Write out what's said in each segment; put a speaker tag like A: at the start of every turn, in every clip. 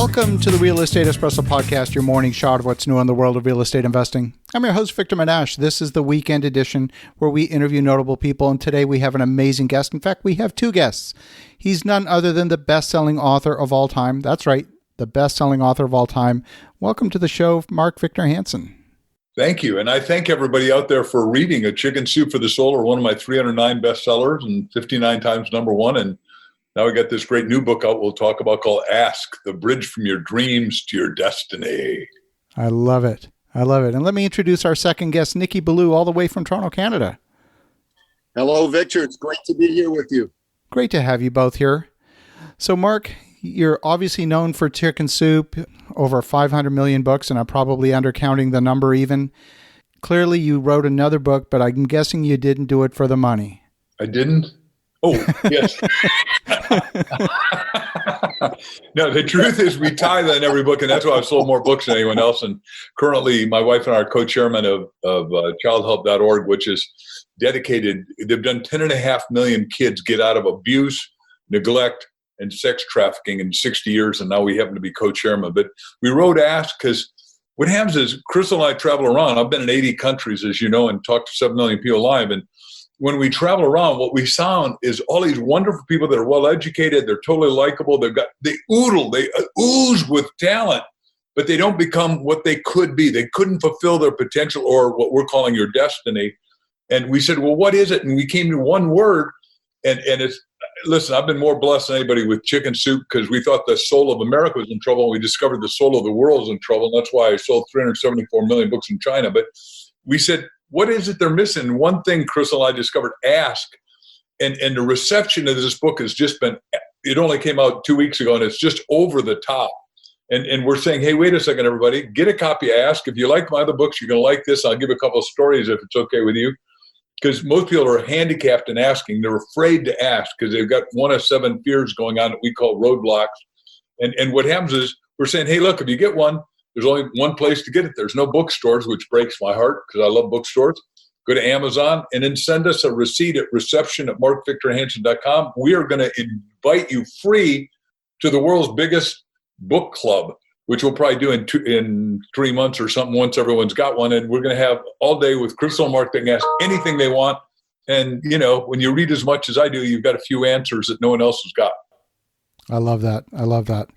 A: Welcome to the Real Estate Espresso Podcast, your morning shot of what's new in the world of real estate investing. I'm your host, Victor Hansen. This is the weekend edition where we interview notable people, and today we have an amazing guest. In fact, we have two guests. He's none other than the best-selling author of all time. That's right, the best-selling author of all time. Welcome to the show, Marc Victor Hansen.
B: Thank you. And I thank everybody out there for reading A Chicken Soup for the Soul, or one of my 309 bestsellers and 59 times number one. And now we got this great new book out we'll talk about called Ask, The Bridge from Your Dreams to Your Destiny.
A: I love it. I love it. And let me introduce our second guest, Nicky Billou, all the way from Toronto, Canada.
C: Hello, Victor. It's great to be here with you.
A: Great to have you both here. So, Marc, you're obviously known for Chicken Soup, over 500 million books, and I'm probably undercounting the number even. Clearly, you wrote another book, but I'm guessing you didn't do it for the money.
B: I didn't? Oh, yes. No, the truth is we tithe on every book, and that's why I've sold more books than anyone else. And currently, my wife and I are co-chairman of childhelp.org, which is dedicated. They've done 10.5 million kids get out of abuse, neglect, and sex trafficking in 60 years, and now we happen to be co-chairman. But we wrote Ask because what happens is Crystal and I travel around. I've been in 80 countries, as you know, and talked to 7 million people live. And when we travel around, what we found is all these wonderful people that are well-educated, they're totally likable, they ooze with talent, but they don't become what they could be. They couldn't fulfill their potential, or what we're calling your destiny. And we said, well, what is it? And we came to one word, and it's, listen, I've been more blessed than anybody with Chicken Soup, because we thought the soul of America was in trouble, and we discovered the soul of the world is in trouble, and that's why I sold 374 million books in China. But we said, what is it they're missing? One thing Crystal and I discovered, Ask, and the reception of this book has just been, it only came out 2 weeks ago, and it's just over the top. And we're saying, hey, wait a second, everybody, get a copy of Ask. If you like my other books, you're going to like this. I'll give a couple of stories if it's okay with you. Because most people are handicapped in asking. They're afraid to ask because they've got one of 7 fears going on that we call roadblocks. And what happens is we're saying, hey, look, if you get one, there's only one place to get it. There's no bookstores, which breaks my heart because I love bookstores. Go to Amazon and then send us a receipt at reception@marcvictorhansen.com. We are going to invite you free to the world's biggest book club, which we'll probably do in 3 months or something once everyone's got one. And we're going to have all day with Crystal and Marc. They can ask anything they want. And, you know, when you read as much as I do, you've got a few answers that no one else has got.
A: I love that. I love that.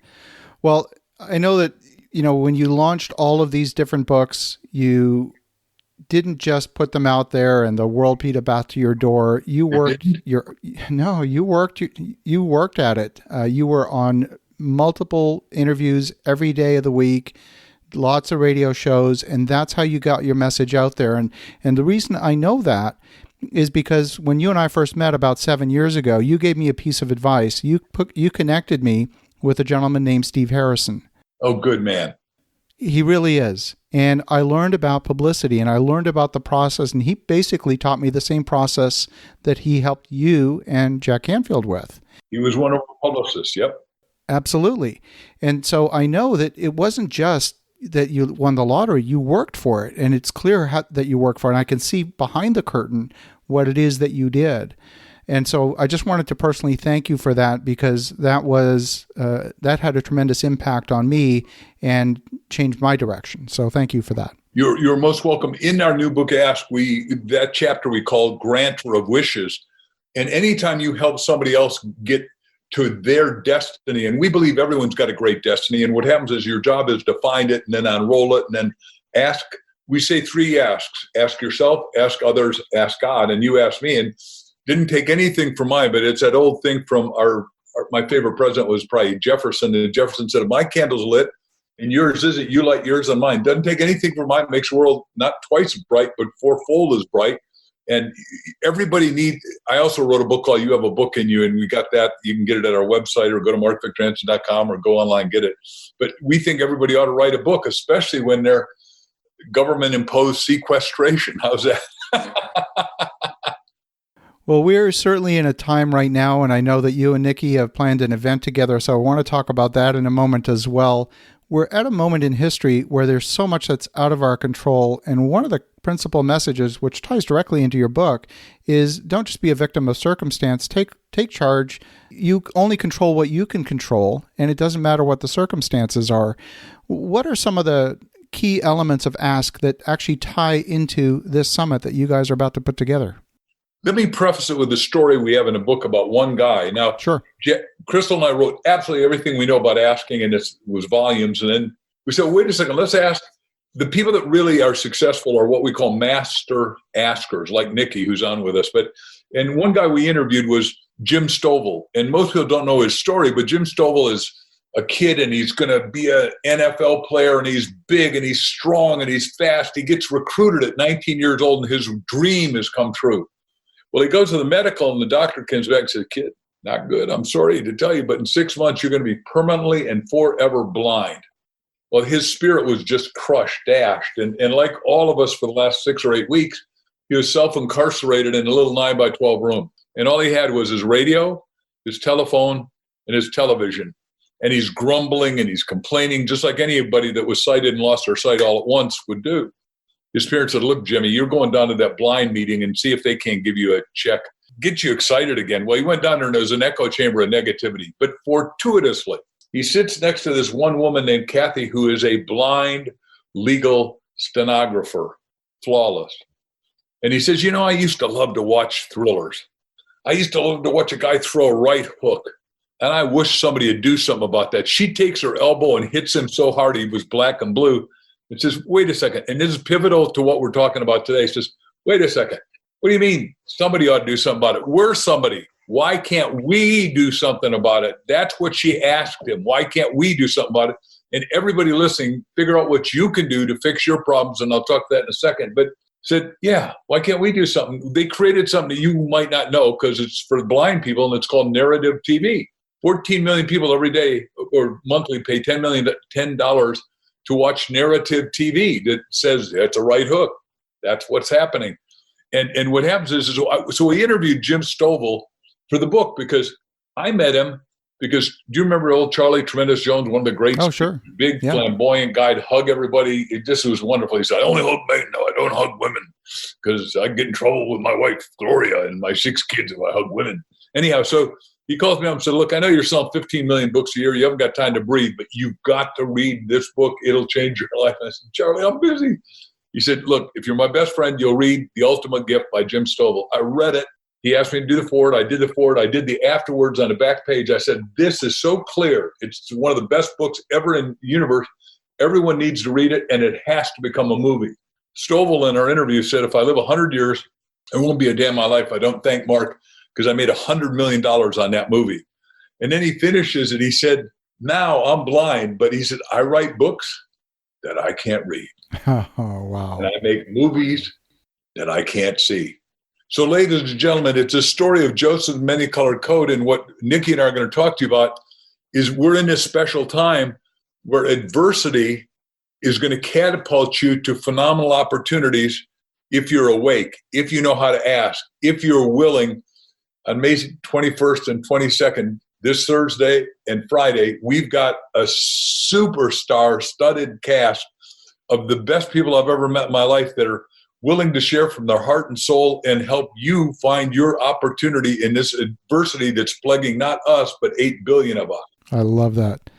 A: Well, I know that, you know, when you launched all of these different books, you didn't just put them out there and the world beat about to your door. You worked you worked at it. You were on multiple interviews every day of the week, lots of radio shows, and that's how you got your message out there. And the reason I know that is because when you and I first met about 7 years ago, you gave me a piece of advice. You connected me with a gentleman named Steve Harrison.
B: Oh, good man.
A: He really is. And I learned about publicity, and I learned about the process, and he basically taught me the same process that he helped you and Jack Canfield with.
B: He was one of our publicists, yep.
A: Absolutely. And so I know that it wasn't just that you won the lottery, you worked for it, and it's clear that you worked for it. And I can see behind the curtain what it is that you did. And so I just wanted to personally thank you for that, because that was that had a tremendous impact on me and changed my direction. So thank you for that.
B: You're most welcome. In our new book, Ask, that chapter we call Granter of Wishes. And anytime you help somebody else get to their destiny, and we believe everyone's got a great destiny, and what happens is your job is to find it and then unroll it and then ask. We say 3 asks: ask yourself, ask others, ask God. And you asked me, and didn't take anything from mine, but it's that old thing from my favorite president was probably Jefferson. And Jefferson said, if my candle's lit and yours isn't, you light yours on mine. Doesn't take anything from mine, makes the world not twice as bright, but 4-fold as bright. And everybody I also wrote a book called You Have a Book in You, and we got that. You can get it at our website or go to marcvictorhansen.com or go online and get it. But we think everybody ought to write a book, especially when they're government-imposed sequestration. How's that?
A: Well, we're certainly in a time right now, and I know that you and Nickie have planned an event together, so I want to talk about that in a moment as well. We're at a moment in history where there's so much that's out of our control, and one of the principal messages, which ties directly into your book, is don't just be a victim of circumstance. Take charge. You only control what you can control, and it doesn't matter what the circumstances are. What are some of the key elements of Ask that actually tie into this summit that you guys are about to put together?
B: Let me preface it with the story we have in a book about one guy. Now,
A: sure.
B: Crystal and I wrote absolutely everything we know about asking, and it was volumes. And then we said, wait a second, let's ask the people that really are successful are what we call master askers, like Nicky, who's on with us. And one guy we interviewed was Jim Stovall. And most people don't know his story, but Jim Stovall is a kid, and he's going to be an NFL player, and he's big, and he's strong, and he's fast. He gets recruited at 19 years old, and his dream has come true. Well, he goes to the medical, and the doctor comes back and says, kid, not good. I'm sorry to tell you, but in 6 months, you're going to be permanently and forever blind. Well, his spirit was just crushed, dashed. And like all of us for the last 6 or 8 weeks, he was self-incarcerated in a little 9x12 room. And all he had was his radio, his telephone, and his television. And he's grumbling and he's complaining, just like anybody that was sighted and lost their sight all at once would do. His parents said, look, Jimmy, you're going down to that blind meeting and see if they can't give you a check, get you excited again. Well, he went down there and there was an echo chamber of negativity. But fortuitously, he sits next to this one woman named Kathy, who is a blind legal stenographer, flawless. And he says, I used to love to watch thrillers. I used to love to watch a guy throw a right hook. And I wish somebody would do something about that. She takes her elbow and hits him so hard he was black and blue. It says, wait a second. And this is pivotal to what we're talking about today. It says, wait a second. What do you mean somebody ought to do something about it? We're somebody. Why can't we do something about it? That's what she asked him. Why can't we do something about it? And everybody listening, figure out what you can do to fix your problems. And I'll talk to that in a second. But said, yeah, why can't we do something? They created something that you might not know because it's for blind people, and it's called narrative TV. 14 million people every day or monthly pay $10 to watch narrative TV that says that's a right hook. That's what's happening. And what happens is so we interviewed Jim Stovall for the book because I met him because do you remember old Charlie Tremendous Jones, one of the greats?
A: Oh, sure.
B: Big, flamboyant guy to hug everybody. This was wonderful. He said, I only hug men. No, I don't hug women because I get in trouble with my wife, Gloria, and my 6 kids if I hug women. Anyhow, so he calls me up and said, look, I know you're selling 15 million books a year. You haven't got time to breathe, but you've got to read this book. It'll change your life. And I said, Charlie, I'm busy. He said, look, if you're my best friend, you'll read The Ultimate Gift by Jim Stovall. I read it. He asked me to do the forward. I did the forward. I did the afterwards on the back page. I said, this is so clear. It's one of the best books ever in the universe. Everyone needs to read it, and it has to become a movie. Stovall in our interview said, if I live 100 years, it won't be a day in my life I don't thank Marc because I made $100 million on that movie. And then he finishes it. He said, now I'm blind, but he said, I write books that I can't read.
A: Oh, wow.
B: And I make movies that I can't see. So, ladies and gentlemen, it's a story of Joseph's many-colored coat. And what Nicky and I are going to talk to you about is we're in this special time where adversity is going to catapult you to phenomenal opportunities if you're awake, if you know how to ask, if you're willing. On May 21st and 22nd, this Thursday and Friday, we've got a superstar studded cast of the best people I've ever met in my life that are willing to share from their heart and soul and help you find your opportunity in this adversity that's plaguing not us, but 8 billion of us.
A: I love that.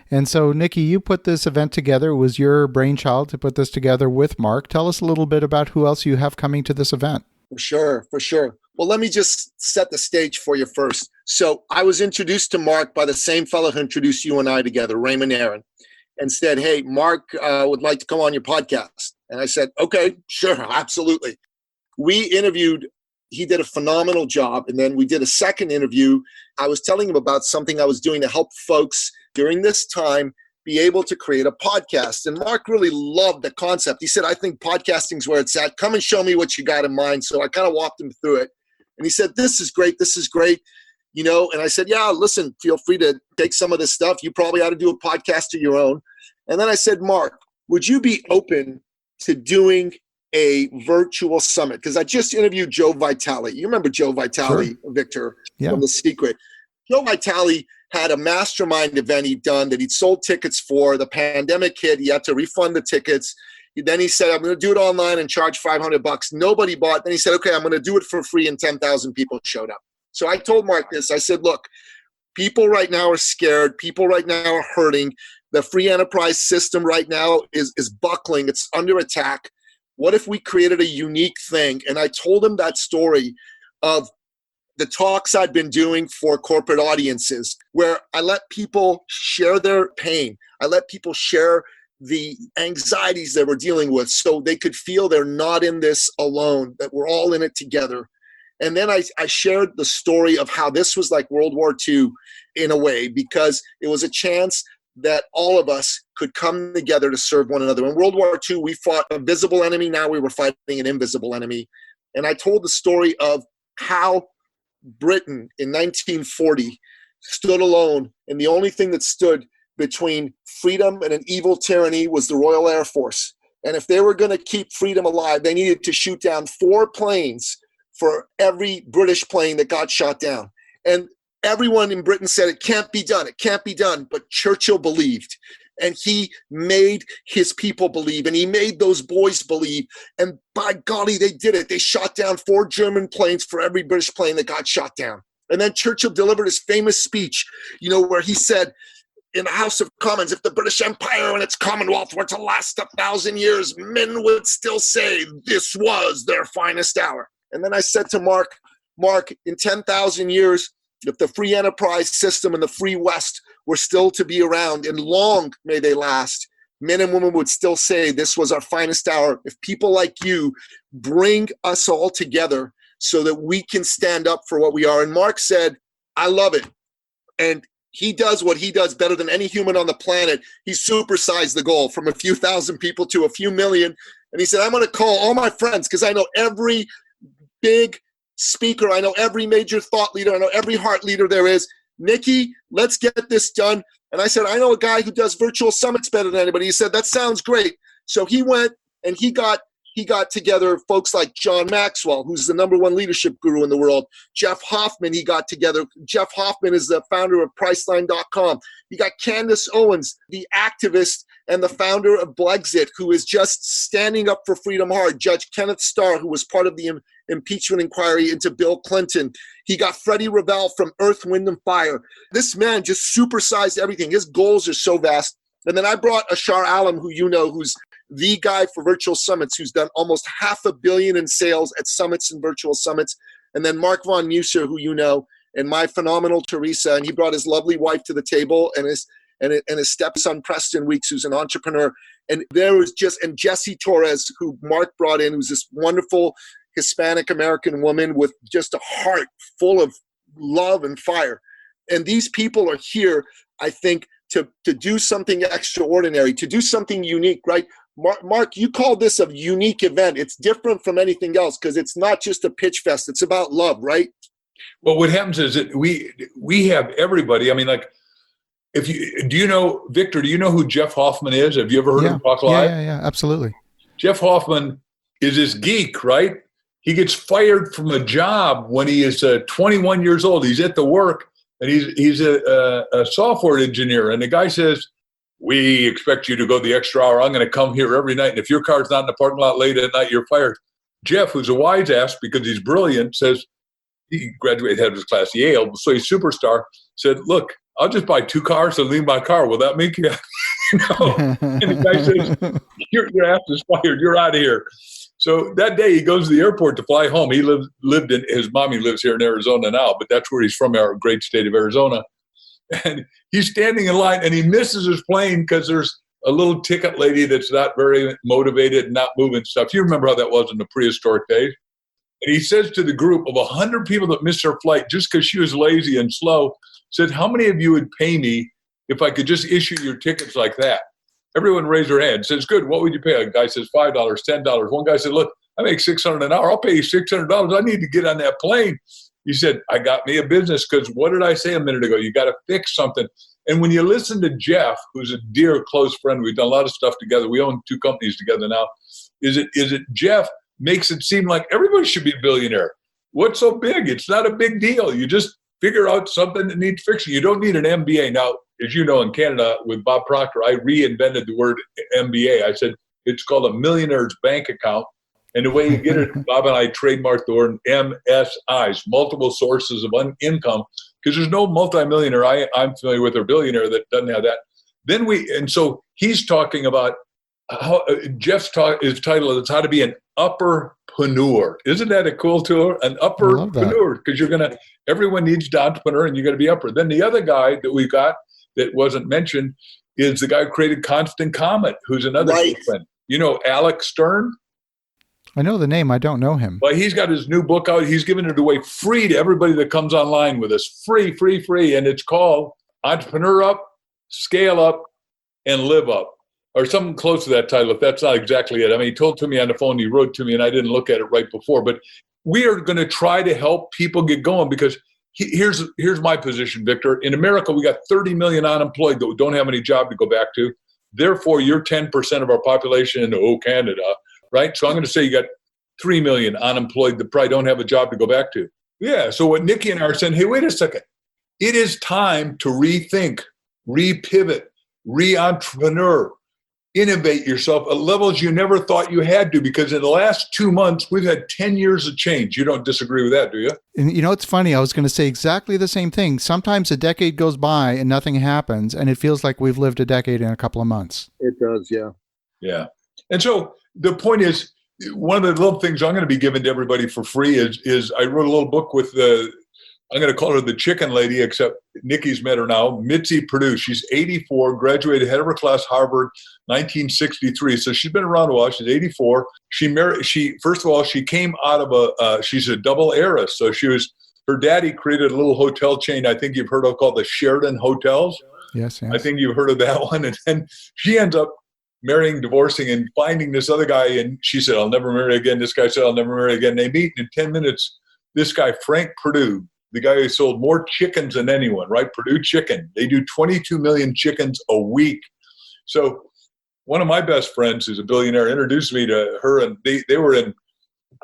A: And so, Nicky, you put this event together. It was your brainchild to put this together with Marc. Tell us a little bit about who else you have coming to this event.
C: For sure. Well, let me just set the stage for you first. So I was introduced to Marc by the same fellow who introduced you and I together, Raymond Aaron, and said, hey, Marc would like to come on your podcast. And I said, okay, sure, absolutely. We interviewed, he did a phenomenal job. And then we did a second interview. I was telling him about something I was doing to help folks during this time be able to create a podcast. And Marc really loved the concept. He said, I think podcasting's where it's at. Come and show me what you got in mind. So I kind of walked him through it. And he said, this is great. And I said, yeah, listen, feel free to take some of this stuff. You probably ought to do a podcast of your own. And then I said, Marc, would you be open to doing a virtual summit? Because I just interviewed Joe Vitale. You remember Joe Vitale, sure. Victor, from The Secret. Joe Vitale had a mastermind event he'd done that he'd sold tickets for. The pandemic hit. He had to refund the tickets. Then he said, I'm going to do it online and charge $500. Nobody bought. Then he said, okay, I'm going to do it for free, and 10,000 people showed up. So I told Marc this. I said, look, people right now are scared. People right now are hurting. The free enterprise system right now is buckling. It's under attack. What if we created a unique thing? And I told him that story of the talks I'd been doing for corporate audiences, where I let people share their pain. I let people share the anxieties they were dealing with so they could feel they're not in this alone, that we're all in it together. And then I shared the story of how this was like World War II in a way, because it was a chance that all of us could come together to serve one another. In World War II, we fought a visible enemy. Now we were fighting an invisible enemy. And I told the story of how Britain in 1940 stood alone, and the only thing that stood between freedom and an evil tyranny was the Royal Air Force. And if they were going to keep freedom alive, they needed to shoot down 4 planes for every British plane that got shot down. And everyone in Britain said, it can't be done, it can't be done. But Churchill believed, and he made his people believe, and he made those boys believe. And by golly, they did it. They shot down 4 German planes for every British plane that got shot down. And then Churchill delivered his famous speech, where he said, in the House of Commons, if the British Empire and its Commonwealth were to last 1,000 years, men would still say this was their finest hour. And then I said to Marc, in 10,000 years, if the free enterprise system and the free West were still to be around, and long may they last, men and women would still say this was our finest hour. If people like you bring us all together so that we can stand up for what we are. And Marc said, I love it. And he does what he does better than any human on the planet. He supersized the goal from a few thousand people to a few million. And he said, I'm going to call all my friends, because I know every big speaker, I know every major thought leader, I know every heart leader there is. Nickie, let's get this done. And I said, I know a guy who does virtual summits better than anybody. He said, that sounds great. So he went and he got together folks like John Maxwell, who's the #1 leadership guru in the world. Jeff Hoffman, he got together. Jeff Hoffman is the founder of Priceline.com. He got Candace Owens, the activist and the founder of Blexit, who is just standing up for freedom hard. Judge Kenneth Starr, who was part of the impeachment inquiry into Bill Clinton. He got Freddie Ravel from Earth, Wind, and Fire. This man just supersized everything. His goals are so vast. And then I brought Ashar Alam, who's the guy for virtual summits, who's done almost $500 million in sales at summits and virtual summits. And then Marc Von Musser, who and my phenomenal Theresa, and he brought his lovely wife to the table, and his stepson Preston Weeks, who's an entrepreneur. And there was and Jesse Torres, who Marc brought in, who's this wonderful Hispanic American woman with just a heart full of love and fire. And these people are here, I think, to do something extraordinary, to do something unique, right? Marc, you called this a unique event. It's different from anything else because it's not just a pitch fest. It's about love, right?
B: Well, what happens is that we have everybody. I mean, like, Victor, do you know who Jeff Hoffman is? Have you ever heard him talk live?
A: Yeah, absolutely.
B: Jeff Hoffman is this geek, right? He gets fired from a job when he is 21 years old. He's at the work, and he's a software engineer. And the guy says, we expect you to go the extra hour. I'm going to come here every night. And if your car's not in the parking lot late at night, you're fired. Jeff, who's a wise ass because he's brilliant, says, he graduated head of his class, Yale, so he's superstar, said, look, I'll just buy 2 cars and leave my car. Will that make you happy? And the guy says, your ass is fired. You're out of here. So that day he goes to the airport to fly home. He lived in, his mommy lives here in Arizona now, but that's where he's from, our great state of Arizona. And he's standing in line and he misses his plane because there's a little ticket lady that's not very motivated and not moving stuff. You remember how that was in the prehistoric days. And he says to the group of 100 people that missed their flight just because she was lazy and slow, said, how many of you would pay me if I could just issue your tickets like that? Everyone raised their hand. Says, good, what would you pay? A guy says, $5, $10. One guy said, look, I make $600 an hour. I'll pay you $600. I need to get on that plane. He said, I got me a business because what did I say a minute ago? You got to fix something. And when you listen to Jeff, who's a dear close friend, we've done a lot of stuff together. We own 2 companies together now. Is it Jeff makes it seem like everybody should be a billionaire. What's so big? It's not a big deal. You just figure out something that needs fixing. You don't need an MBA. Now, as you know, in Canada with Bob Proctor, I reinvented the word MBA. I said, It's called a millionaire's bank account. And the way you get it, Bob and I trademarked the word MSIs, multiple sources of income, because there's no multimillionaire I'm familiar with or billionaire that doesn't have that. And so he's talking about how Jeff's his title is how to be an upperpreneur. Isn't that a cool tool? An upperpreneur, because everyone needs to entrepreneur and you're going to be upper. Then the other guy that we got that wasn't mentioned is the guy who created Constant Comet, who's another good friend. You know, Alex Stern?
A: I know the name. I don't know him.
B: Well, he's got his new book out. He's giving it away free to everybody that comes online with us. Free. And it's called Entrepreneur Up, Scale Up, and Live Up. Or something close to that title, if that's not exactly it. I mean, he told to me on the phone, he wrote to me, and I didn't look at it right before. But we are going to try to help people get going because here's my position, Victor. In America, we got 30 million unemployed that don't have any job to go back to. Therefore, you're 10% of our population in Canada, right? So I'm going to say you got 3 million unemployed that probably don't have a job to go back to. Yeah. So what Nicky and I are saying, hey, wait a second. It is time to rethink, re-pivot, re-entrepreneur. Innovate yourself at levels you never thought you had to, because in the last 2 months, we've had 10 years of change. You don't disagree with that, do you?
A: And you know, it's funny. I was going to say exactly the same thing. Sometimes a decade goes by and nothing happens, and it feels like we've lived a decade in a couple of months.
C: It does, yeah.
B: Yeah. And so the point is, one of the little things I'm going to be giving to everybody for free is I wrote a little book with I'm going to call her the chicken lady, except Nicky's met her now, Mitzi Perdue. She's 84, graduated head of her class, Harvard, 1963. So she's been around a while. She's 84. First of all, she came out of she's a double heiress. So her daddy created a little hotel chain I think you've heard of called the Sheraton Hotels.
A: Yes.
B: I think you've heard of that one. And then she ends up marrying, divorcing, and finding this other guy. And she said, I'll never marry again. This guy said, I'll never marry again. They meet, and in 10 minutes, this guy, Frank Perdue, the guy who sold more chickens than anyone, right? Perdue Chicken. They do 22 million chickens a week. So one of my best friends, who's a billionaire, introduced me to her, and they were in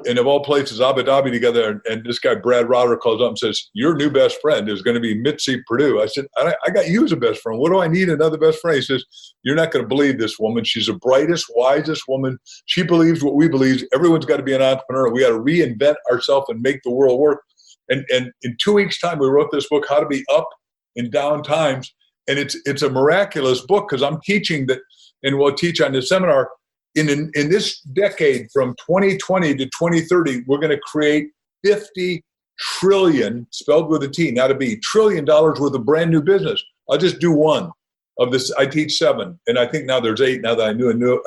B: of all places, Abu Dhabi together. And this guy, Brad Rauter, calls up and says, your new best friend is going to be Mitzi Perdue. I said, I got you as a best friend. What do I need another best friend? He says, you're not going to believe this woman. She's the brightest, wisest woman. She believes what we believe. Everyone's got to be an entrepreneur. We got to reinvent ourselves and make the world work. And in 2 weeks' time, we wrote this book, How to Be Up in Down Times. And it's a miraculous book because I'm teaching that, and we'll teach on this seminar, in this decade from 2020 to 2030, we're going to create 50 trillion, spelled with a T, not a B, $1 trillion worth of brand new business. I'll just do one of this. I teach 7, and I think now there's 8 now that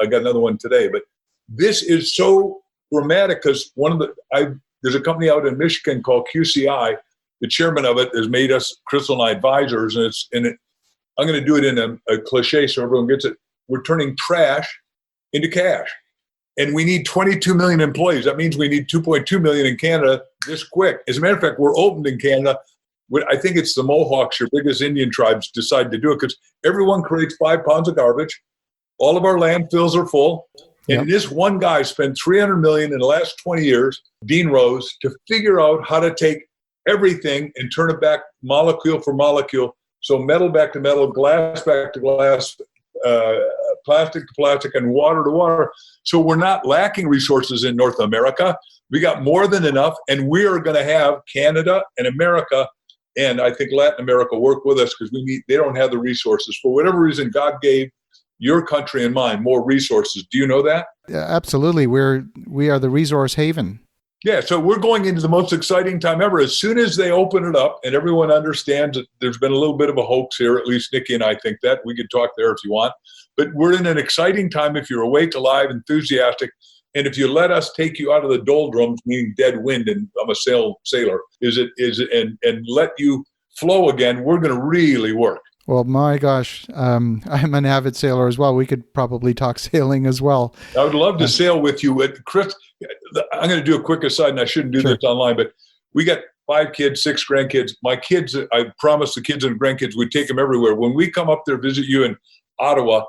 B: I got another one today. But this is so dramatic because there's a company out in Michigan called QCI. The chairman of it has made us, Crystal and I, advisors, and I'm going to do it in a cliche so everyone gets it. We're turning trash into cash. And we need 22 million employees. That means we need 2.2 million in Canada this quick. As a matter of fact, we're opened in Canada. I think it's the Mohawks, your biggest Indian tribes, decide to do it because everyone creates 5 pounds of garbage. All of our landfills are full. Yep. And this one guy spent $300 million in the last 20 years, Dean Rose, to figure out how to take everything and turn it back molecule for molecule. So metal back to metal, glass back to glass, plastic to plastic, and water to water. So we're not lacking resources in North America. We got more than enough, and we are going to have Canada and America, and I think Latin America work with us because they don't have the resources. For whatever reason, God gave your country and mine more resources. Do you know that?
A: Yeah, absolutely. We are the resource haven.
B: Yeah, so we're going into the most exciting time ever. As soon as they open it up and everyone understands that there's been a little bit of a hoax here, at least Nicky and I think that. We could talk there if you want. But we're in an exciting time if you're awake, alive, enthusiastic, and if you let us take you out of the doldrums, meaning dead wind, and I'm a sailor, and let you flow again, we're going to really work. Well,
A: my gosh, I'm an avid sailor as well. We could probably talk sailing as well.
B: I would love to sail with you. Chris, I'm going to do a quick aside, and I shouldn't do this online, but we got 5 kids, 6 grandkids. My kids, I promised the kids and grandkids we'd take them everywhere. When we come up there, visit you in Ottawa,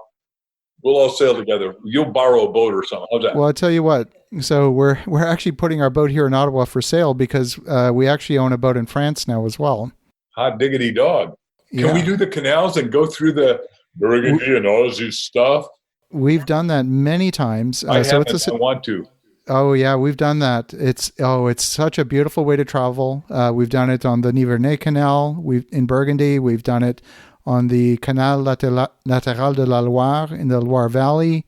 B: we'll all sail together. You'll borrow a boat or something. How's that?
A: Well, I'll tell you what. So we're actually putting our boat here in Ottawa for sale because we actually own a boat in France now as well.
B: Hot diggity dog. Can we do the canals and go through the Burgundy and all this stuff?
A: We've done that many times.
B: I haven't. I want to.
A: Oh yeah, we've done that. It's such a beautiful way to travel. We've done it on the Nivernais Canal. In Burgundy. We've done it on the Canal Latéral de la Loire in the Loire Valley.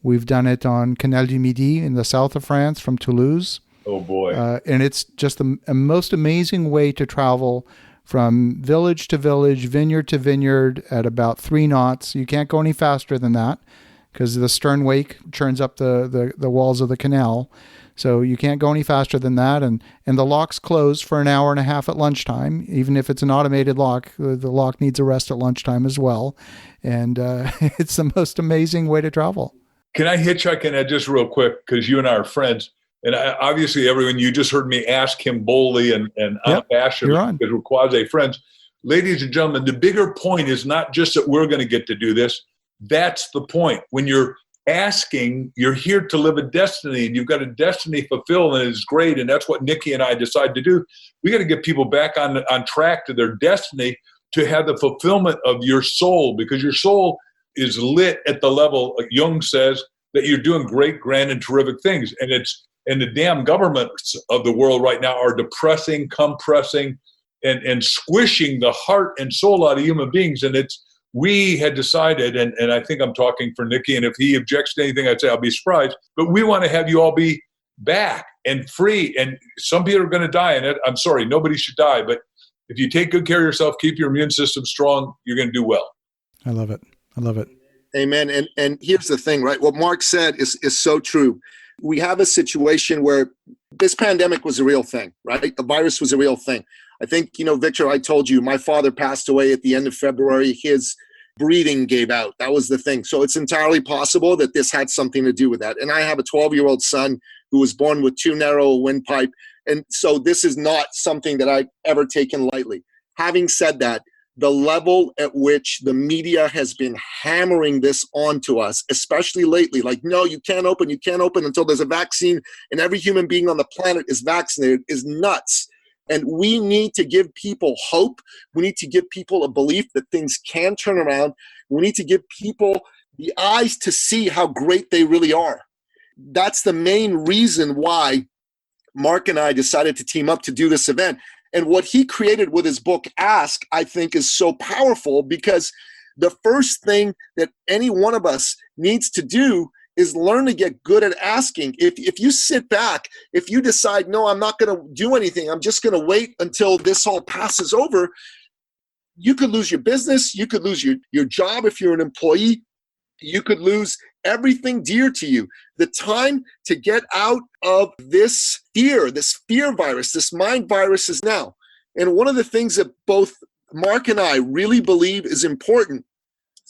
A: We've done it on Canal du Midi in the south of France from Toulouse.
B: Oh boy!
A: And it's just a most amazing way to travel from village to village, vineyard to vineyard at about 3 knots. You can't go any faster than that, because the stern wake churns up the walls of the canal. So you can't go any faster than that. And the lock's closed for an hour and a half at lunchtime. Even if it's an automated lock, the lock needs a rest at lunchtime as well. And it's the most amazing way to travel.
B: Can I hitchhike in that just real quick? Because you and I are friends. And obviously, everyone, you just heard me ask him boldly and unabashedly, because we're quasi-friends. Ladies and gentlemen, the bigger point is not just that we're going to get to do this. That's the point. When you're asking, you're here to live a destiny, and you've got a destiny fulfilled, and it's great, and that's what Nickie and I decided to do. We got to get people back on track to their destiny, to have the fulfillment of your soul, because your soul is lit at the level, like Jung says, that you're doing great, grand, and terrific things. And the damn governments of the world right now are depressing, compressing, and squishing the heart and soul out of human beings. And we had decided, and I think I'm talking for Nickie, and if he objects to anything, I'd say I'll be surprised, but we want to have you all be back and free. And some people are going to die, and I'm sorry, nobody should die, but if you take good care of yourself, keep your immune system strong, you're going to do well.
A: I love it.
C: Amen. And here's the thing, right? What Marc said is so true. We have a situation where this pandemic was a real thing, right? The virus was a real thing. I think, Victor, I told you, my father passed away at the end of February. His breathing gave out. That was the thing. So it's entirely possible that this had something to do with that. And I have a 12-year-old son who was born with too narrow a windpipe. And so this is not something that I've ever taken lightly. Having said that, the level at which the media has been hammering this onto us, especially lately, like, no, you can't open until there's a vaccine and every human being on the planet is vaccinated, is nuts. And we need to give people hope. We need to give people a belief that things can turn around. We need to give people the eyes to see how great they really are. That's the main reason why Marc and I decided to team up to do this event. And what he created with his book, Ask, I think is so powerful, because the first thing that any one of us needs to do is learn to get good at asking. If you sit back, if you decide, no, I'm not going to do anything, I'm just going to wait until this all passes over, you could lose your business, you could lose your job if you're an employee, you could lose everything dear to you. The time to get out of this fear virus, this mind virus is now. And one of the things that both Marc and I really believe is important,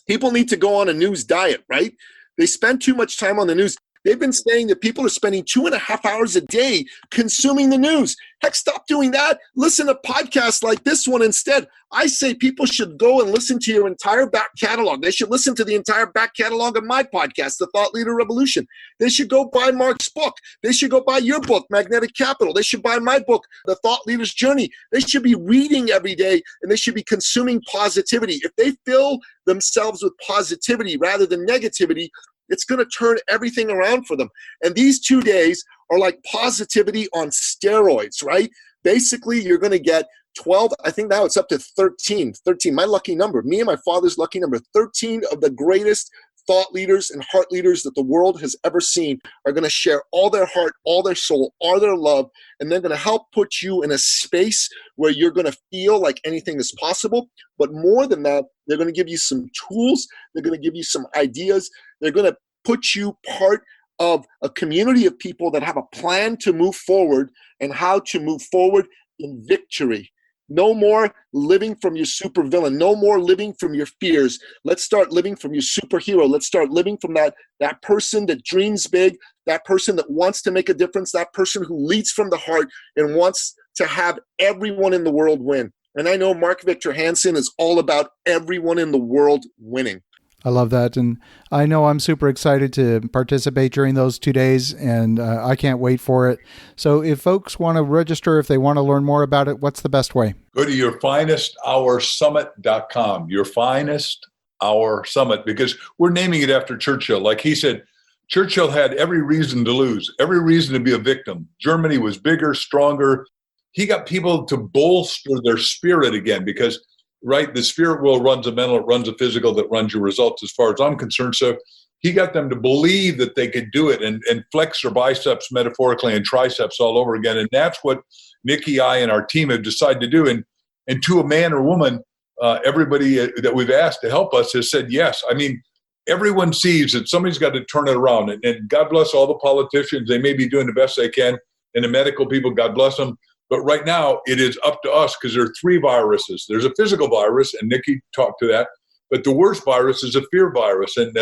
C: people need to go on a news diet, right? They spend too much time on the news. They've been saying that people are spending 2.5 hours a day consuming the news. Heck, stop doing that. Listen to podcasts like this one instead. I say people should go and listen to your entire back catalog. They should listen to the entire back catalog of my podcast, The Thought Leader Revolution. They should go buy Marc's book. They should go buy your book, Magnetic Capital. They should buy my book, The Thought Leader's Journey. They should be reading every day, and they should be consuming positivity. If they fill themselves with positivity rather than negativity, it's going to turn everything around for them. And these 2 days are like positivity on steroids, right? Basically, you're going to get 12, I think now it's up to 13, my lucky number, me and my father's lucky number, 13 of the greatest thought leaders and heart leaders that the world has ever seen are going to share all their heart, all their soul, all their love, and they're going to help put you in a space where you're going to feel like anything is possible. But more than that, they're going to give you some tools. They're going to give you some ideas. They're going to put you part of a community of people that have a plan to move forward and how to move forward in victory. No more living from your supervillain. No more living from your fears. Let's start living from your superhero. Let's start living from that person that dreams big, that person that wants to make a difference, that person who leads from the heart and wants to have everyone in the world win. And I know Marc Victor Hansen is all about everyone in the world winning.
A: I love that. And I know I'm super excited to participate during those 2 days, and I can't wait for it. So if folks want to register, if they want to learn more about it, what's the best way?
B: Go to yourfinesthoursummit.com, Hour Summit, because we're naming it after Churchill. Like he said, Churchill had every reason to lose, every reason to be a victim. Germany was bigger, stronger. He got people to bolster their spirit again because, right, the spirit world runs the mental, it runs the physical, that runs your results as far as I'm concerned. So he got them to believe that they could do it and flex their biceps metaphorically and triceps all over again. And that's what Nickie, I, and our team have decided to do. And to a man or woman, everybody that we've asked to help us has said yes. I mean, everyone sees that somebody's got to turn it around. And God bless all the politicians. They may be doing the best they can. And the medical people, God bless them. But right now, it is up to us because there are 3 viruses. There's a physical virus, and Nickie talked to that. But the worst virus is a fear virus. And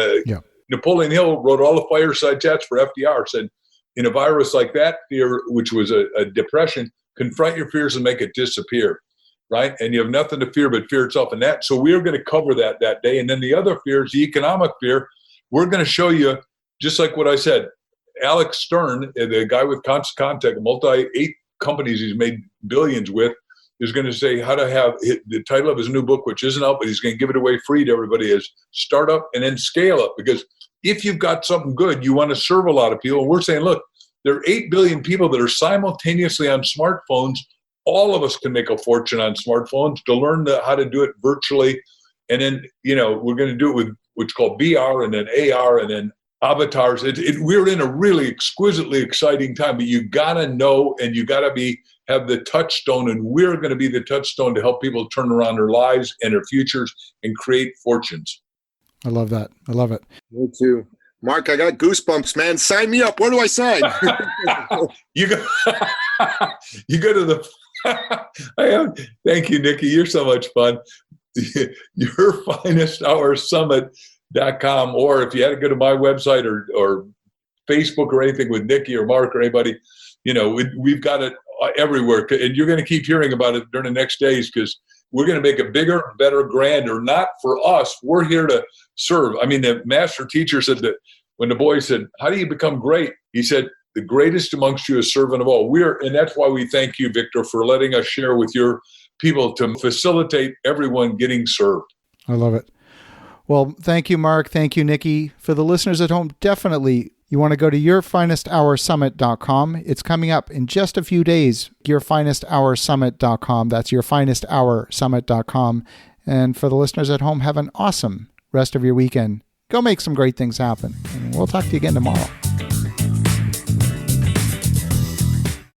B: Napoleon Hill wrote all the fireside chats for FDR, said, in a virus like that, fear, which was a depression, confront your fears and make it disappear. Right? And you have nothing to fear but fear itself. And that, so we're going to cover that day. And then the other fear is the economic fear. We're going to show you, just like what I said, Alex Stern, the guy with Constant Contact, 8 companies he's made billions with, is going to say how to have the title of his new book, which isn't out, but he's going to give it away free to everybody, is Start Up and then Scale Up. Because if you've got something good, you want to serve a lot of people. And we're saying, look, there are 8 billion people that are simultaneously on smartphones. All of us can make a fortune on smartphones to learn how to do it virtually. And then, we're going to do it with what's called VR and then AR and then avatars. We're in a really exquisitely exciting time, but you got to know and you got to have the touchstone, and we're going to be the touchstone to help people turn around their lives and their futures and create fortunes.
A: I love that. I love it.
C: Me too. Mark, I got goosebumps, man. Sign me up. Where do I sign?
B: You go to the Thank you, Nickie. You're so much fun. YourFinestHourSummit.com, or if you had to go to my website or Facebook or anything with Nickie or Mark or anybody, we've got it everywhere. And you're going to keep hearing about it during the next days because we're going to make it bigger, better, grander. Not for us. We're here to serve. I mean, the master teacher said that when the boy said, how do you become great? He said, the greatest amongst you is servant of all. And that's why we thank you, Victor, for letting us share with your people to facilitate everyone getting served.
A: I love it. Well, thank you, Mark. Thank you, Nickie. For the listeners at home, definitely you want to go to YourFinestHourSummit.com. It's coming up in just a few days. YourFinestHourSummit.com. That's YourFinestHourSummit.com. And for the listeners at home, have an awesome rest of your weekend. Go make some great things happen. And we'll talk to you again tomorrow.